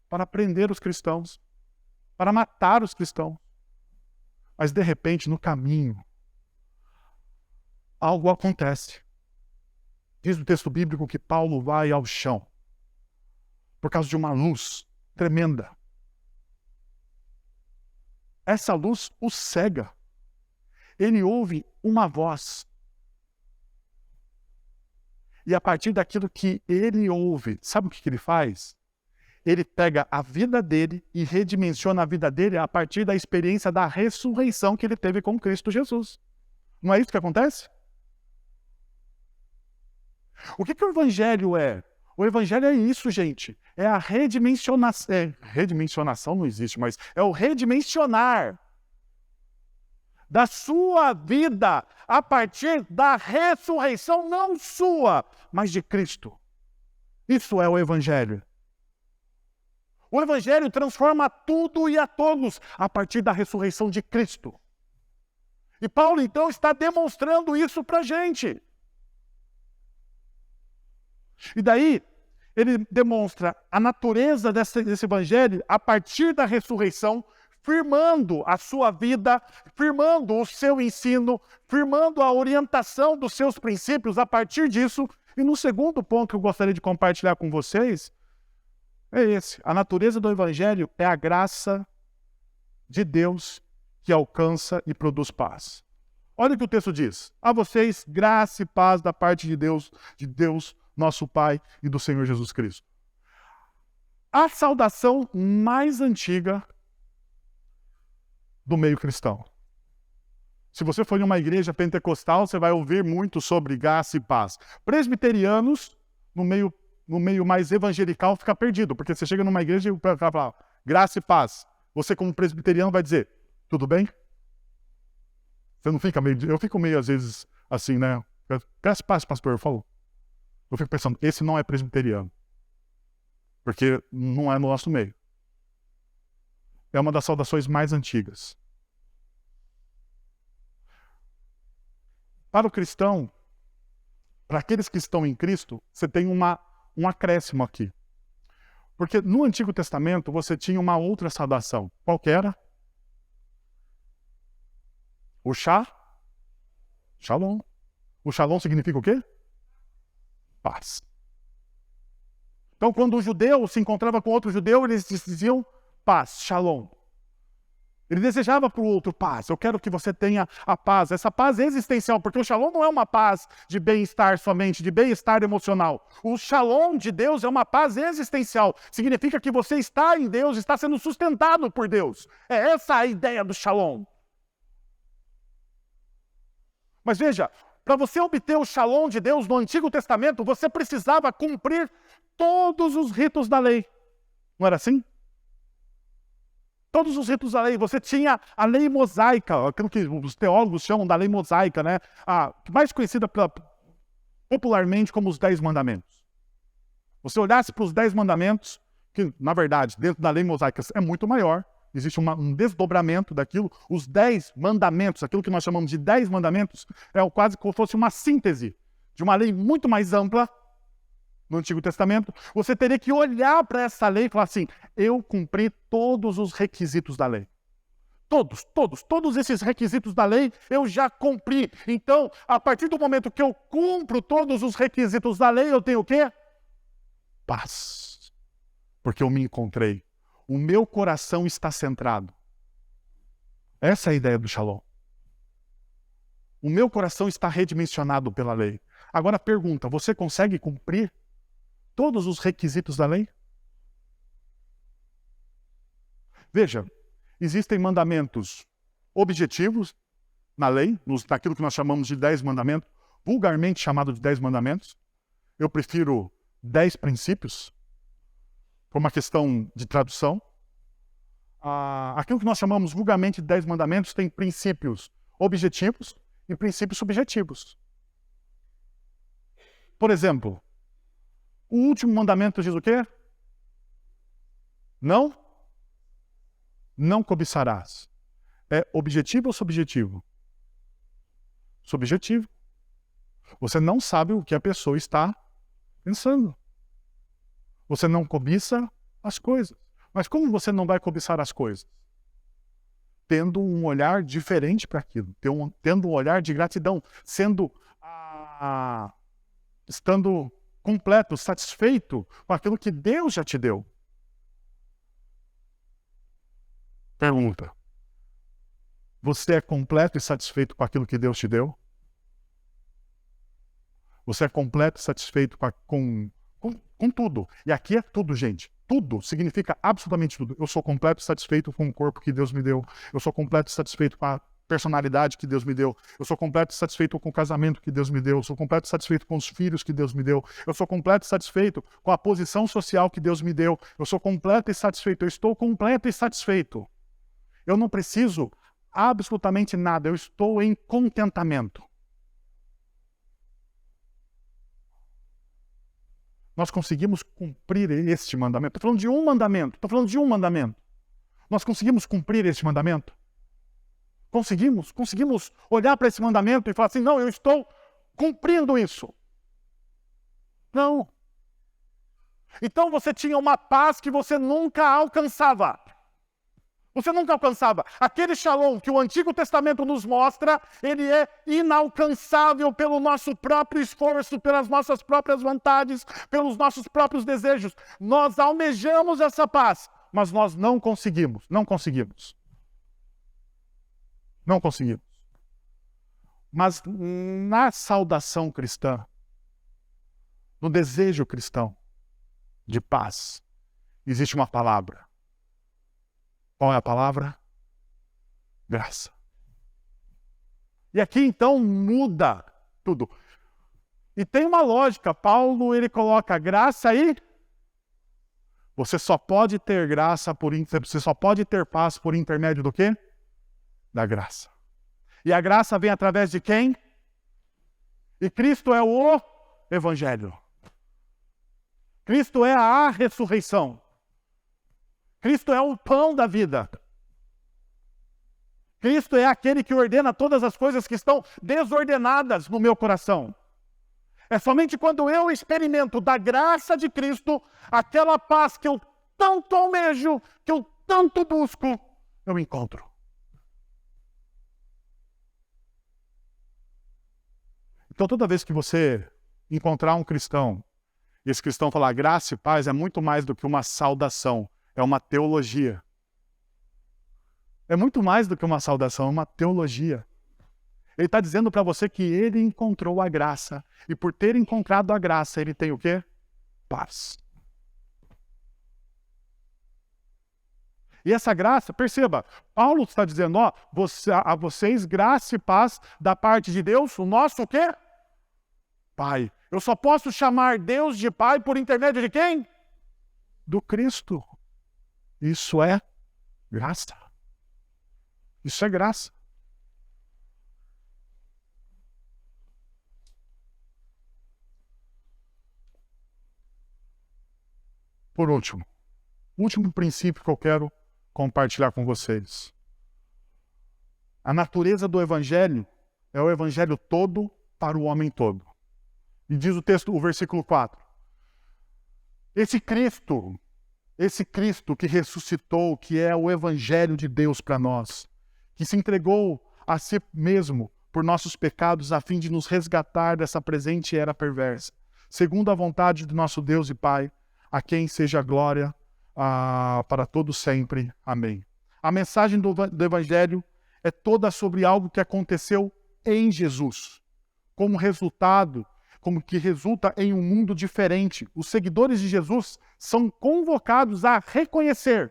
Para prender os cristãos, para matar os cristãos. Mas de repente, no caminho, algo acontece. Diz o texto bíblico que Paulo vai ao chão, por causa de uma luz tremenda. Essa luz o cega. Ele ouve uma voz. E a partir daquilo que ele ouve, sabe o que ele faz? Ele pega a vida dele e redimensiona a vida dele a partir da experiência da ressurreição que ele teve com Cristo Jesus. Não é isso que acontece? O que o Evangelho é? O Evangelho é isso, gente. É a redimensionação. Redimensionação não existe, mas é o redimensionar da sua vida a partir da ressurreição, não sua, mas de Cristo. Isso é o Evangelho. O Evangelho transforma tudo e a todos a partir da ressurreição de Cristo. E Paulo, então, está demonstrando isso para a gente. E daí, ele demonstra a natureza desse Evangelho a partir da ressurreição, firmando a sua vida, firmando o seu ensino, firmando a orientação dos seus princípios a partir disso. E no segundo ponto que eu gostaria de compartilhar com vocês, é esse. A natureza do Evangelho é a graça de Deus que alcança e produz paz. Olha o que o texto diz. A vocês, graça e paz da parte de Deus, nosso Pai e do Senhor Jesus Cristo. A saudação mais antiga do meio cristão. Se você for em uma igreja pentecostal, você vai ouvir muito sobre graça e paz. Presbiterianos, no meio mais evangelical, fica perdido, porque você chega numa igreja e vai falar graça e paz. Você, como presbiteriano, vai dizer, tudo bem? Você não fica meio... Eu fico meio, às vezes, assim, né? Graça e paz, pastor, eu falo. Eu fico pensando, esse não é presbiteriano. Porque não é no nosso meio. É uma das saudações mais antigas. Para o cristão, para aqueles que estão em Cristo, você tem um acréscimo aqui. Porque no Antigo Testamento você tinha uma outra saudação. Qual que era? O Shalom. O Shalom significa o quê? Paz. Então, quando um judeu se encontrava com outro judeu, eles diziam paz, Shalom. Ele desejava para o outro paz. Eu quero que você tenha a paz. Essa paz é existencial, porque o Shalom não é uma paz de bem-estar somente, de bem-estar emocional. O Shalom de Deus é uma paz existencial. Significa que você está em Deus, está sendo sustentado por Deus. É essa a ideia do Shalom. Mas veja, para você obter o Shalom de Deus no Antigo Testamento, você precisava cumprir todos os ritos da lei. Não era assim? Todos os ritos da lei. Você tinha a lei mosaica, aquilo que os teólogos chamam da lei mosaica, né? Mais conhecida popularmente como os 10 mandamentos. Você olhasse para os 10 mandamentos, que, na verdade, dentro da lei mosaica é muito maior, existe um desdobramento daquilo. Os 10 mandamentos, aquilo que nós chamamos de 10 mandamentos, é quase como se fosse uma síntese de uma lei muito mais ampla no Antigo Testamento. Você teria que olhar para essa lei e falar assim, eu cumpri todos os requisitos da lei. Todos esses requisitos da lei eu já cumpri. Então, a partir do momento que eu cumpro todos os requisitos da lei, eu tenho o quê? Paz. Porque eu me encontrei. O meu coração está centrado. Essa é a ideia do Shalom. O meu coração está redimensionado pela lei. Agora pergunta, você consegue cumprir todos os requisitos da lei? Veja, existem mandamentos objetivos na lei, naquilo que nós chamamos de 10 mandamentos, vulgarmente chamado de 10 mandamentos. Eu prefiro 10 princípios, por uma questão de tradução. Aquilo que nós chamamos vulgarmente de 10 mandamentos tem princípios objetivos e princípios subjetivos. Por exemplo, o último mandamento diz o quê? Não cobiçarás. É objetivo ou subjetivo? Subjetivo. Você não sabe o que a pessoa está pensando. Você não cobiça as coisas. Mas como você não vai cobiçar as coisas? Tendo um olhar diferente para aquilo. Tendo um olhar de gratidão. Estando completo, satisfeito com aquilo que Deus já te deu. Pergunta. Você é completo e satisfeito com aquilo que Deus te deu? Você é completo e satisfeito com tudo. E aqui é tudo, gente. Tudo significa absolutamente tudo. Eu sou completo e satisfeito com o corpo que Deus me deu. Eu sou completo e satisfeito com a personalidade que Deus me deu. Eu sou completo e satisfeito com o casamento que Deus me deu. Eu sou completo e satisfeito com os filhos que Deus me deu. Eu sou completo e satisfeito com a posição social que Deus me deu. Eu sou completo e satisfeito. Eu estou completo e satisfeito. Eu não preciso absolutamente nada. Eu estou em contentamento. Nós conseguimos cumprir este mandamento. Estou falando de um mandamento. Estou falando de um mandamento. Nós conseguimos cumprir este mandamento? Conseguimos? Conseguimos olhar para esse mandamento e falar assim, não, eu estou cumprindo isso. Não. Então você tinha uma paz que você nunca alcançava. Você nunca alcançava. Aquele shalom que o Antigo Testamento nos mostra, ele é inalcançável pelo nosso próprio esforço, pelas nossas próprias vontades, pelos nossos próprios desejos. Nós almejamos essa paz, mas nós não conseguimos. Não conseguimos. Não conseguimos. Mas na saudação cristã, no desejo cristão de paz, existe uma palavra. Qual é a palavra? Graça. E aqui então muda tudo. E tem uma lógica. Paulo, ele coloca graça aí. Você só pode ter graça você só pode ter paz por intermédio do quê? Da graça. E a graça vem através de quem? E Cristo é o Evangelho. Cristo é a ressurreição. Cristo é o pão da vida. Cristo é aquele que ordena todas as coisas que estão desordenadas no meu coração. É somente quando eu experimento da graça de Cristo, aquela paz que eu tanto almejo, que eu tanto busco, eu encontro. Então toda vez que você encontrar um cristão, e esse cristão falar graça e paz, é muito mais do que uma saudação. É uma teologia. É muito mais do que uma saudação, é uma teologia. Ele está dizendo para você que ele encontrou a graça. E por ter encontrado a graça, ele tem o quê? Paz. E essa graça, perceba, Paulo está dizendo, ó, a vocês graça e paz da parte de Deus, o nosso o quê? Pai. Eu só posso chamar Deus de Pai por intermédio de quem? Do Cristo. Isso é graça. Isso é graça. Por último, o último princípio que eu quero compartilhar com vocês. A natureza do Evangelho é o Evangelho todo para o homem todo. E diz o texto, o versículo 4. Esse Cristo que ressuscitou, que é o Evangelho de Deus para nós, que se entregou a si mesmo por nossos pecados a fim de nos resgatar dessa presente era perversa, segundo a vontade do nosso Deus e Pai, a quem seja a glória para todos sempre. Amém. A mensagem do Evangelho é toda sobre algo que aconteceu em Jesus, como resultado, como que resulta em um mundo diferente. Os seguidores de Jesus são convocados a reconhecer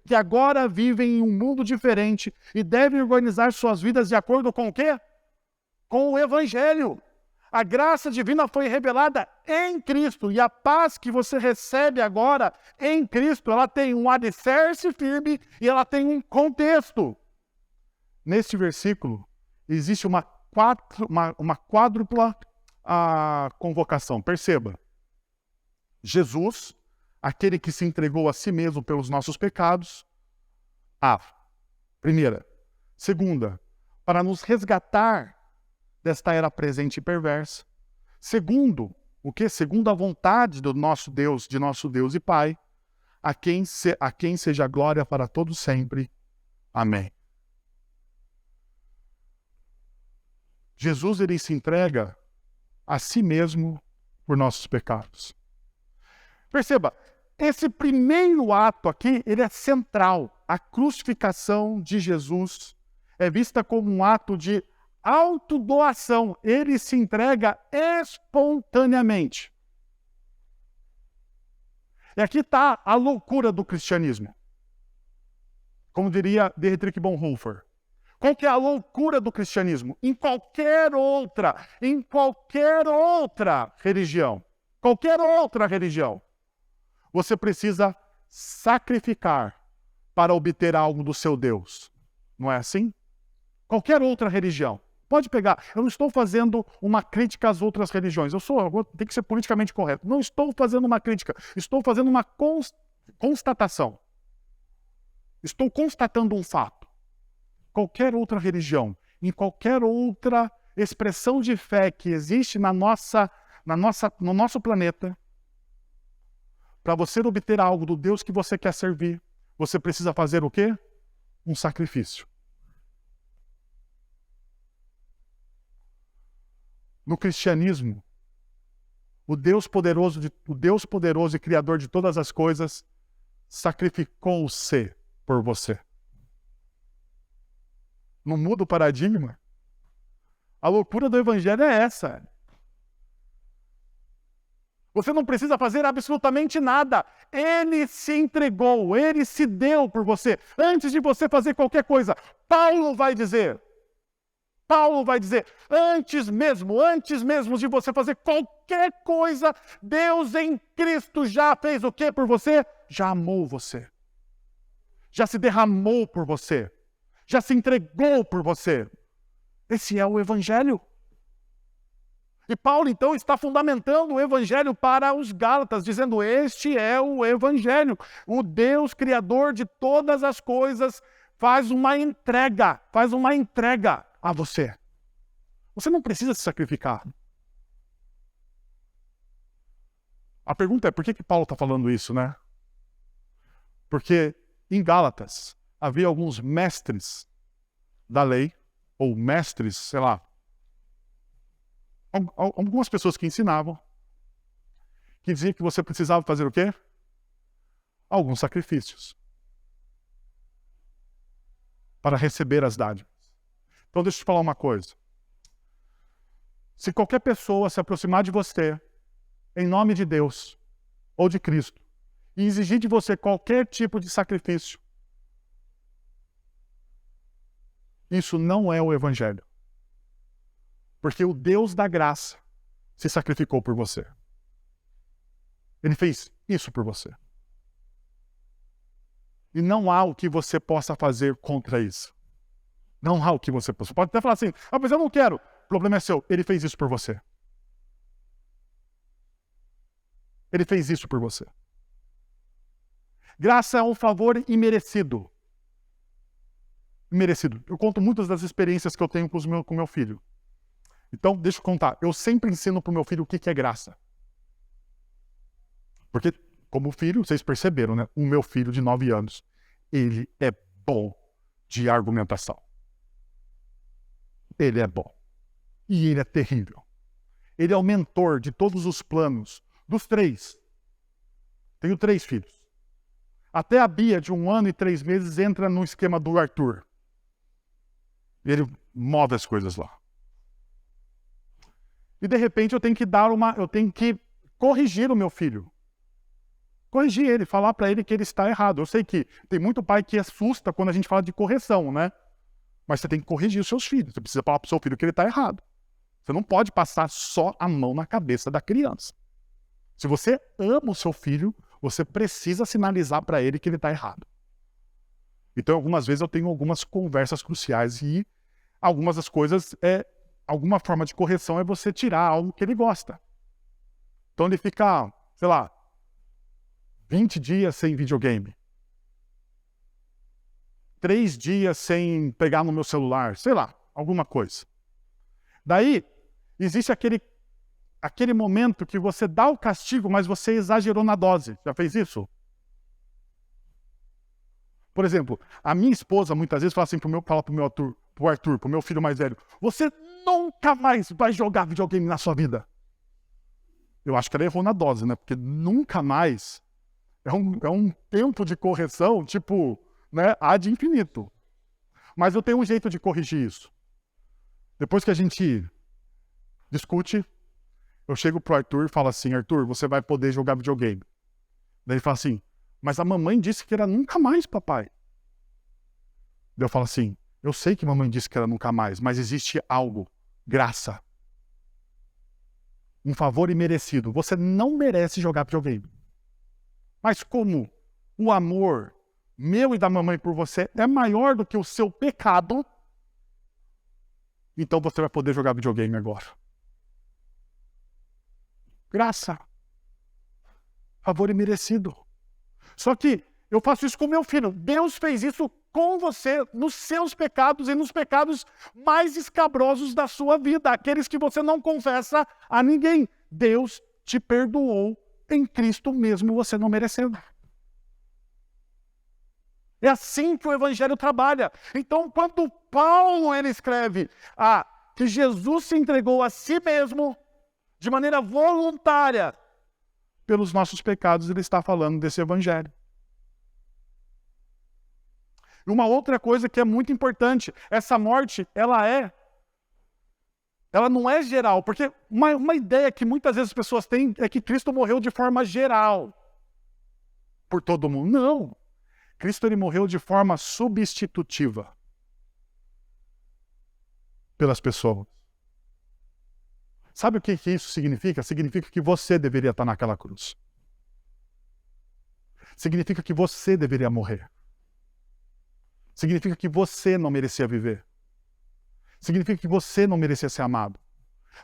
que agora vivem em um mundo diferente e devem organizar suas vidas de acordo com o quê? Com o Evangelho. A graça divina foi revelada em Cristo e a paz que você recebe agora em Cristo, ela tem um alicerce firme e ela tem um contexto. Neste versículo, existe uma quádrupla convocação. Perceba, Jesus, aquele que se entregou a si mesmo pelos nossos pecados, primeira. Segunda, para nos resgatar desta era presente e perversa. Segundo, segundo a vontade do nosso Deus, de nosso Deus e Pai, a quem seja a glória para todos sempre. Amém. Jesus, ele se entrega a si mesmo por nossos pecados. Perceba, esse primeiro ato aqui, ele é central. A crucificação de Jesus é vista como um ato de autodoação. Ele se entrega espontaneamente. E aqui está a loucura do cristianismo. Como diria Dietrich Bonhoeffer. Qual que é a loucura do cristianismo? Em qualquer outra religião, você precisa sacrificar para obter algo do seu Deus. Não é assim? Qualquer outra religião. Pode pegar. Eu não estou fazendo uma crítica às outras religiões. Tem que ser politicamente correto. Não estou fazendo uma crítica. Estou fazendo uma constatação. Estou constatando um fato. Qualquer outra religião, em qualquer outra expressão de fé que existe no nosso planeta, para você obter algo do Deus que você quer servir, você precisa fazer o quê? Um sacrifício. No cristianismo, o Deus poderoso e Criador de todas as coisas sacrificou-se por você. Não muda o paradigma? A loucura do Evangelho é essa. Você não precisa fazer absolutamente nada. Ele se entregou, ele se deu por você. Antes de você fazer qualquer coisa, Paulo vai dizer, antes mesmo de você fazer qualquer coisa, Deus em Cristo já fez o quê por você? Já amou você. Já se derramou por você. Já se entregou por você. Esse é o Evangelho. E Paulo, então, está fundamentando o Evangelho para os Gálatas, dizendo: este é o Evangelho. O Deus Criador de todas as coisas faz uma entrega a você. Você não precisa se sacrificar. A pergunta é, por que Paulo está falando isso, né? Porque em Gálatas havia alguns mestres da lei, ou mestres, sei lá, algumas pessoas que ensinavam, que diziam que você precisava fazer o quê? Alguns sacrifícios para receber as dádivas. Então deixa eu te falar uma coisa. Se qualquer pessoa se aproximar de você, em nome de Deus ou de Cristo, e exigir de você qualquer tipo de sacrifício, isso não é o Evangelho. Porque o Deus da graça se sacrificou por você. Ele fez isso por você. E não há o que você possa fazer contra isso. Não há o que você possa. Você pode até falar assim, mas eu não quero. O problema é seu. Ele fez isso por você. Ele fez isso por você. Graça é um favor imerecido. Imerecido. Eu conto muitas das experiências que eu tenho com meu filho. Então, deixa eu contar. Eu sempre ensino para o meu filho o que é graça. Porque, como filho, vocês perceberam, né? O meu filho de 9 anos, ele é bom de argumentação. Ele é bom. E ele é terrível. Ele é o mentor de todos os planos. Dos 3. Tenho 3 filhos. Até a Bia, de 1 ano e 3 meses, entra no esquema do Arthur. E ele move as coisas lá. E de repente eu tenho que corrigir o meu filho. Corrigir ele, falar para ele que ele está errado. Eu sei que tem muito pai que assusta quando a gente fala de correção, né? Mas você tem que corrigir os seus filhos. Você precisa falar para o seu filho que ele está errado. Você não pode passar só a mão na cabeça da criança. Se você ama o seu filho, você precisa sinalizar para ele que ele está errado. Então, algumas vezes eu tenho algumas conversas cruciais e algumas das coisas alguma forma de correção é você tirar algo que ele gosta. Então ele fica, sei lá, 20 dias sem videogame. 3 dias sem pegar no meu celular, sei lá, alguma coisa. Daí, existe aquele momento que você dá o castigo, mas você exagerou na dose. Já fez isso? Por exemplo, a minha esposa muitas vezes fala assim pro Arthur, pro meu filho mais velho: você nunca mais vai jogar videogame na sua vida. Eu acho que ela errou na dose, né? Porque nunca mais é um tempo de correção, tipo, né, ad infinito. Mas eu tenho um jeito de corrigir isso. Depois que a gente discute, eu chego pro Arthur e falo assim: Arthur, você vai poder jogar videogame. Daí ele fala assim: mas a mamãe disse que era nunca mais, papai. Daí eu falo assim: eu sei que a mamãe disse que era nunca mais, mas existe algo, graça. Um favor imerecido. Você não merece jogar videogame. Mas como o amor meu e da mamãe por você é maior do que o seu pecado, então você vai poder jogar videogame agora. Graça. Favor imerecido. Só que eu faço isso com meu filho. Deus fez isso com você, nos seus pecados e nos pecados mais escabrosos da sua vida, aqueles que você não confessa a ninguém. Deus te perdoou em Cristo mesmo, você não merecendo. É assim que o Evangelho trabalha. Então, quando Paulo ele escreve que Jesus se entregou a si mesmo de maneira voluntária pelos nossos pecados, ele está falando desse Evangelho. E uma outra coisa que é muito importante, essa morte, ela não é geral, porque uma ideia que muitas vezes as pessoas têm é que Cristo morreu de forma geral, por todo mundo. Não. Cristo ele morreu de forma substitutiva pelas pessoas. Sabe o que isso significa? Significa que você deveria estar naquela cruz. Significa que você deveria morrer. Significa que você não merecia viver. Significa que você não merecia ser amado.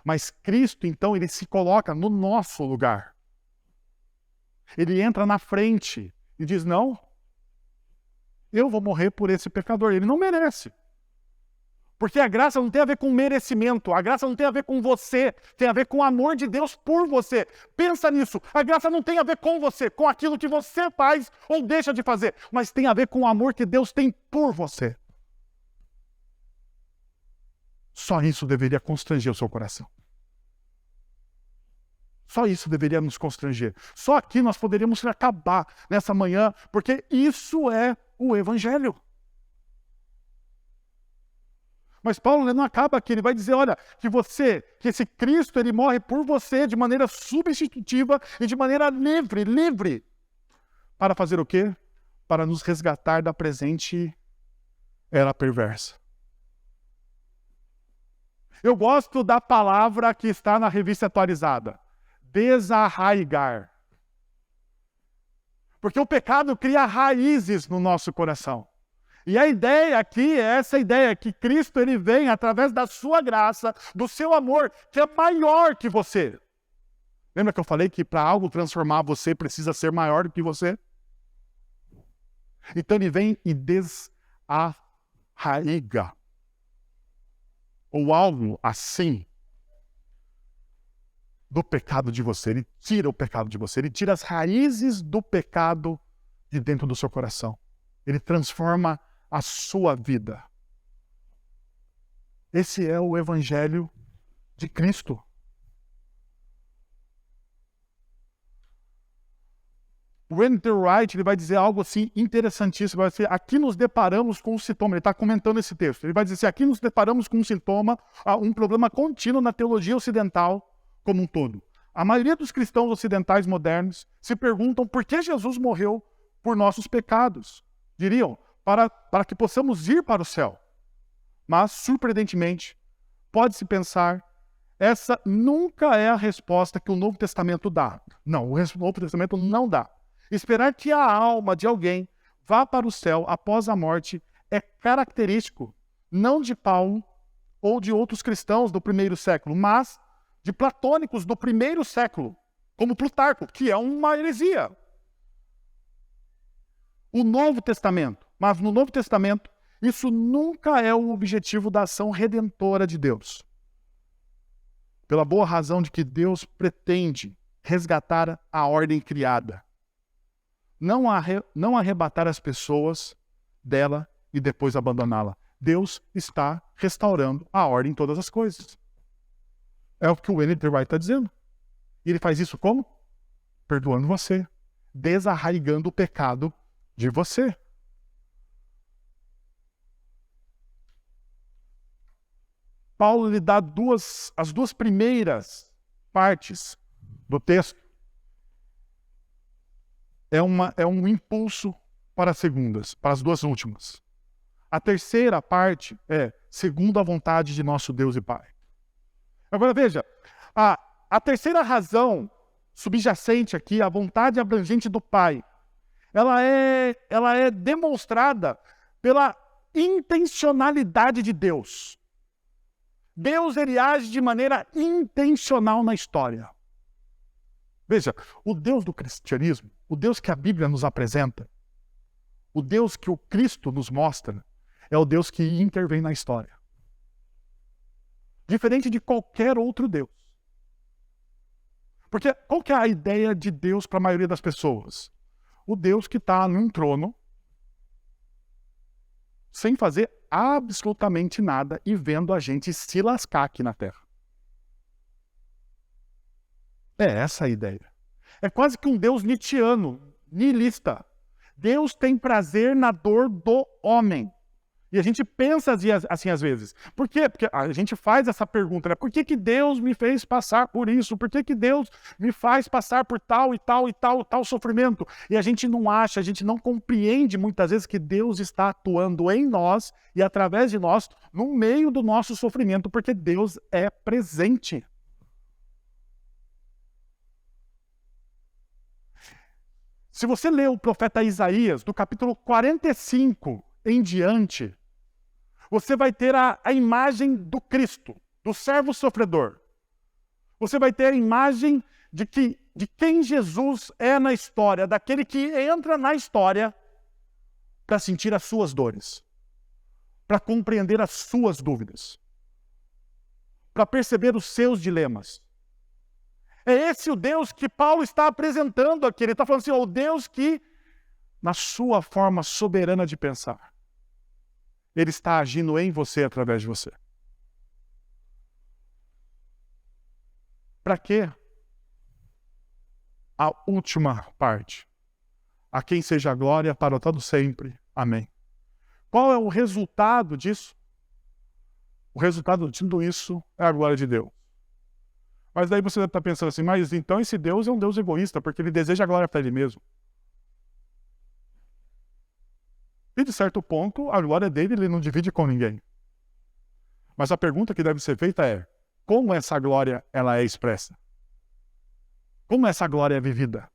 Mas Cristo, então, ele se coloca no nosso lugar. Ele entra na frente e diz, não, eu vou morrer por esse pecador. Ele não merece. Porque a graça não tem a ver com merecimento, a graça não tem a ver com você, tem a ver com o amor de Deus por você. Pensa nisso, a graça não tem a ver com você, com aquilo que você faz ou deixa de fazer, mas tem a ver com o amor que Deus tem por você. Só isso deveria constranger o seu coração. Só isso deveria nos constranger. Só aqui nós poderíamos acabar nessa manhã, porque isso é o Evangelho. Mas Paulo não acaba aqui, ele vai dizer, olha, que esse Cristo, ele morre por você de maneira substitutiva e de maneira livre. Para fazer o quê? Para nos resgatar da presente era perversa. Eu gosto da palavra que está na Revista Atualizada, desarraigar. Porque o pecado cria raízes no nosso coração. E a ideia aqui é essa ideia, que Cristo ele vem através da sua graça, do seu amor, que é maior que você. Lembra que eu falei que para algo transformar você precisa ser maior do que você? Então ele vem e desarraiga. Ou algo assim do pecado de você. Ele tira o pecado de você. Ele tira as raízes do pecado de dentro do seu coração. Ele transforma a sua vida. Esse é o Evangelho de Cristo. O N.T. Wright ele vai dizer algo assim interessantíssimo. Vai dizer, aqui nos deparamos com um sintoma. Ele está comentando esse texto. Ele vai dizer assim, aqui nos deparamos com um sintoma, um problema contínuo na teologia ocidental como um todo. A maioria dos cristãos ocidentais modernos se perguntam por que Jesus morreu por nossos pecados. Diriam, para que possamos ir para o céu. Mas, surpreendentemente, pode-se pensar, essa nunca é a resposta que o Novo Testamento dá. Não, o Novo Testamento não dá. Esperar que a alma de alguém vá para o céu após a morte é característico, não de Paulo ou de outros cristãos do primeiro século, mas de platônicos do primeiro século, como Plutarco, que é uma heresia. O Novo Testamento. Mas no Novo Testamento, isso nunca é o objetivo da ação redentora de Deus. Pela boa razão de que Deus pretende resgatar a ordem criada. Não arrebatar as pessoas dela e depois abandoná-la. Deus está restaurando a ordem em todas as coisas. É o que o N.T. Wright está dizendo. E ele faz isso como? Perdoando você. Desarraigando o pecado de você. Paulo lhe dá as duas primeiras partes do texto. É um impulso para as segundas, para as duas últimas. A terceira parte é segundo a vontade de nosso Deus e Pai. Agora veja, a terceira razão subjacente aqui, a vontade abrangente do Pai, ela é demonstrada pela intencionalidade de Deus. Deus, ele age de maneira intencional na história. Veja, o Deus do cristianismo, o Deus que a Bíblia nos apresenta, o Deus que o Cristo nos mostra, é o Deus que intervém na história. Diferente de qualquer outro Deus. Porque qual que é a ideia de Deus para a maioria das pessoas? O Deus que está num trono, sem fazer absolutamente nada e vendo a gente se lascar aqui na Terra. É essa a ideia. É quase que um Deus nietzschiano, nihilista. Deus tem prazer na dor do homem. E a gente pensa assim às vezes. Por quê? Porque a gente faz essa pergunta, né? Por que Deus me fez passar por isso? Por que Deus me faz passar por tal e tal e tal e tal sofrimento? E a gente não acha, a gente não compreende muitas vezes que Deus está atuando em nós e através de nós no meio do nosso sofrimento, porque Deus é presente. Se você ler o profeta Isaías, do capítulo 45 em diante, você vai ter a imagem do Cristo, do servo sofredor. Você vai ter a imagem de quem Jesus é na história, daquele que entra na história para sentir as suas dores, para compreender as suas dúvidas, para perceber os seus dilemas. É esse o Deus que Paulo está apresentando aqui. Ele está falando assim, o Deus que, na sua forma soberana de pensar, ele está agindo em você através de você. Para quê? A última parte. A quem seja a glória para todo sempre. Amém. Qual é o resultado disso? O resultado de tudo isso é a glória de Deus. Mas daí você está pensando assim, mas então esse Deus é um Deus egoísta, porque ele deseja a glória para ele mesmo. E de certo ponto, a glória dele ele não divide com ninguém. Mas a pergunta que deve ser feita é, como essa glória ela é expressa? Como essa glória é vivida?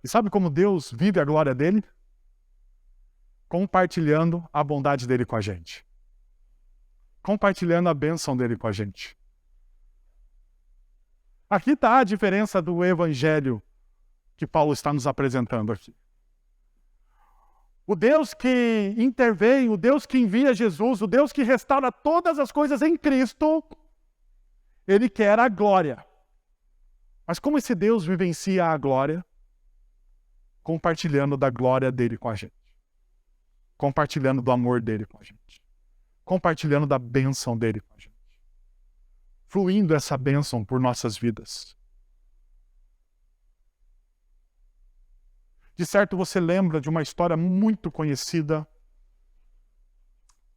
E sabe como Deus vive a glória dele? Compartilhando a bondade dele com a gente. Compartilhando a bênção dele com a gente. Aqui está a diferença do evangelho que Paulo está nos apresentando aqui. O Deus que intervém, o Deus que envia Jesus, o Deus que restaura todas as coisas em Cristo, ele quer a glória. Mas como esse Deus vivencia a glória? Compartilhando da glória dele com a gente. Compartilhando do amor dele com a gente. Compartilhando da bênção dele com a gente. Fluindo essa bênção por nossas vidas. De certo, você lembra de uma história muito conhecida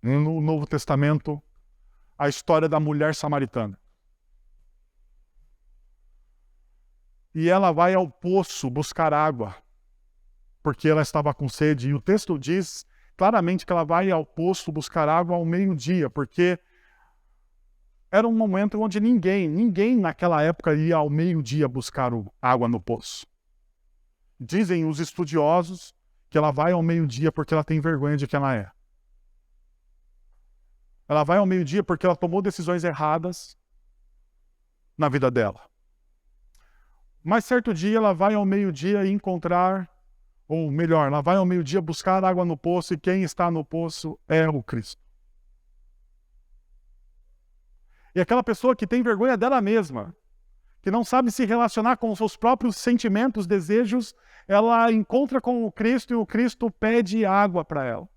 no Novo Testamento, a história da mulher samaritana. E ela vai ao poço buscar água, porque ela estava com sede. E o texto diz claramente que ela vai ao poço buscar água ao meio-dia, porque era um momento onde ninguém naquela época ia ao meio-dia buscar água no poço. Dizem os estudiosos que ela vai ao meio-dia porque ela tem vergonha de quem ela é. Ela vai ao meio-dia porque ela tomou decisões erradas na vida dela. Mas certo dia ela vai ao meio-dia encontrar, ou melhor, ela vai ao meio-dia buscar água no poço e quem está no poço é o Cristo. E aquela pessoa que tem vergonha dela mesma, que não sabe se relacionar com os seus próprios sentimentos, desejos, ela encontra com o Cristo e o Cristo pede água para ela.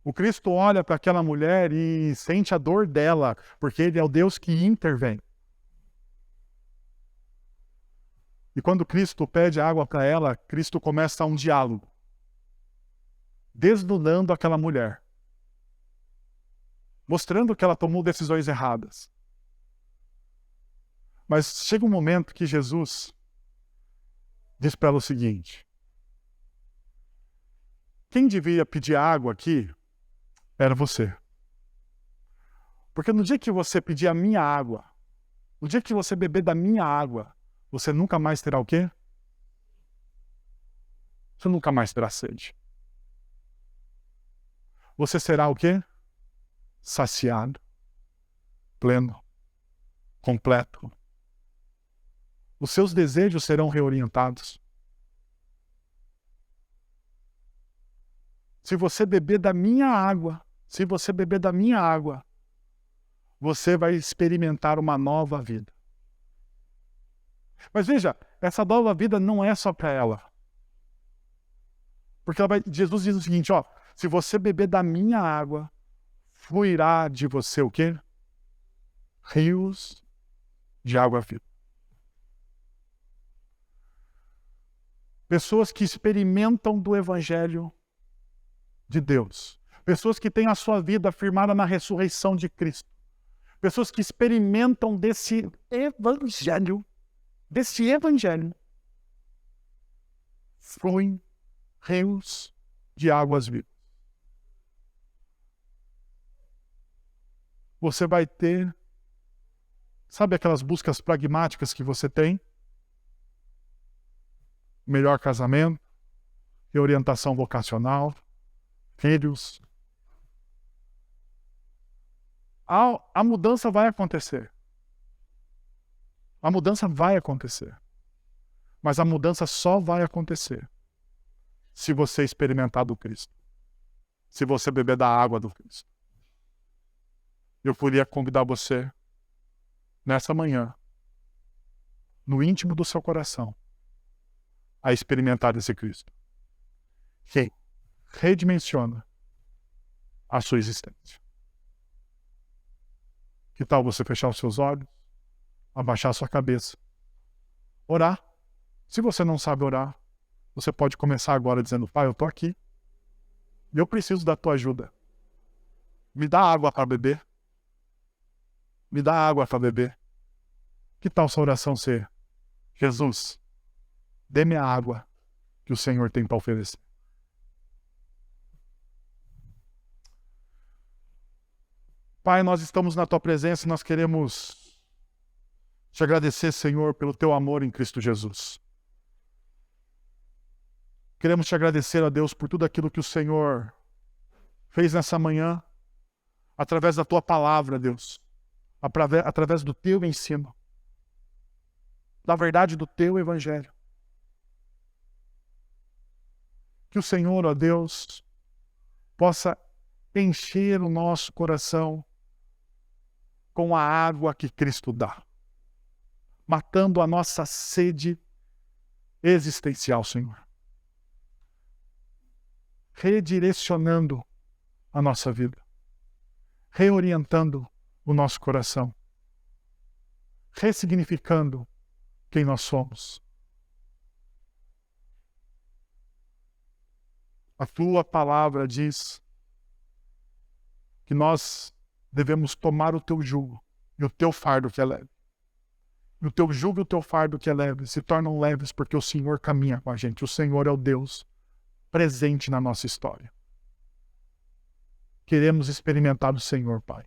O Cristo olha para aquela mulher e sente a dor dela, porque ele é o Deus que intervém. E quando Cristo pede água para ela, Cristo começa um diálogo, desnudando aquela mulher, mostrando que ela tomou decisões erradas. Mas chega um momento que Jesus diz para ela o seguinte: quem devia pedir água aqui era você. Porque no dia que você pedir a minha água, no dia que você beber da minha água, você nunca mais terá o quê? Você nunca mais terá sede. você será o quê? Saciado, pleno, completo. Os seus desejos serão reorientados. Se você beber da minha água, você vai experimentar uma nova vida. Mas veja, essa nova vida não é só para ela. Porque Jesus diz o seguinte, ó, se você beber da minha água, fluirá de você o quê? Rios de água viva. Pessoas que experimentam do Evangelho de Deus. Pessoas que têm a sua vida firmada na ressurreição de Cristo. Pessoas que experimentam desse Evangelho, fluem rios de águas vivas. Você vai ter, sabe aquelas buscas pragmáticas que você tem? Melhor casamento, reorientação vocacional, filhos. A mudança vai acontecer. A mudança vai acontecer. Mas a mudança só vai acontecer se você experimentar do Cristo. Se você beber da água do Cristo. Eu queria convidar você, nessa manhã, no íntimo do seu coração, a experimentar esse Cristo. Que redimensiona a sua existência. Que tal você fechar os seus olhos, abaixar a sua cabeça, orar? Se você não sabe orar, você pode começar agora dizendo, Pai, eu estou aqui. Eu preciso da tua ajuda. Me dá água para beber. Me dá água para beber. Que tal sua oração ser, Jesus, dê-me a água que o Senhor tem para oferecer. Pai, nós estamos na tua presença e nós queremos te agradecer, Senhor, pelo teu amor em Cristo Jesus. Queremos te agradecer, ó Deus, por tudo aquilo que o Senhor fez nessa manhã, através da tua palavra, Deus, através do teu ensino, da verdade do teu evangelho. Que o Senhor, ó Deus, possa encher o nosso coração com a água que Cristo dá, matando a nossa sede existencial, Senhor. Redirecionando a nossa vida, reorientando o nosso coração, ressignificando quem nós somos. A tua palavra diz que nós devemos tomar o teu jugo e o teu fardo que é leve. E o teu jugo e o teu fardo que é leve se tornam leves porque o Senhor caminha com a gente. O Senhor é o Deus presente na nossa história. Queremos experimentar o Senhor, Pai.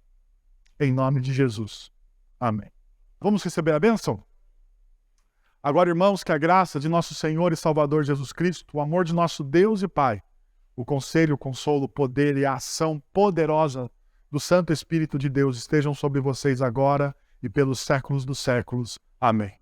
Em nome de Jesus. Amém. Vamos receber a bênção? Agora, irmãos, que a graça de nosso Senhor e Salvador Jesus Cristo, o amor de nosso Deus e Pai, o conselho, o consolo, o poder e a ação poderosa do Santo Espírito de Deus estejam sobre vocês agora e pelos séculos dos séculos. Amém.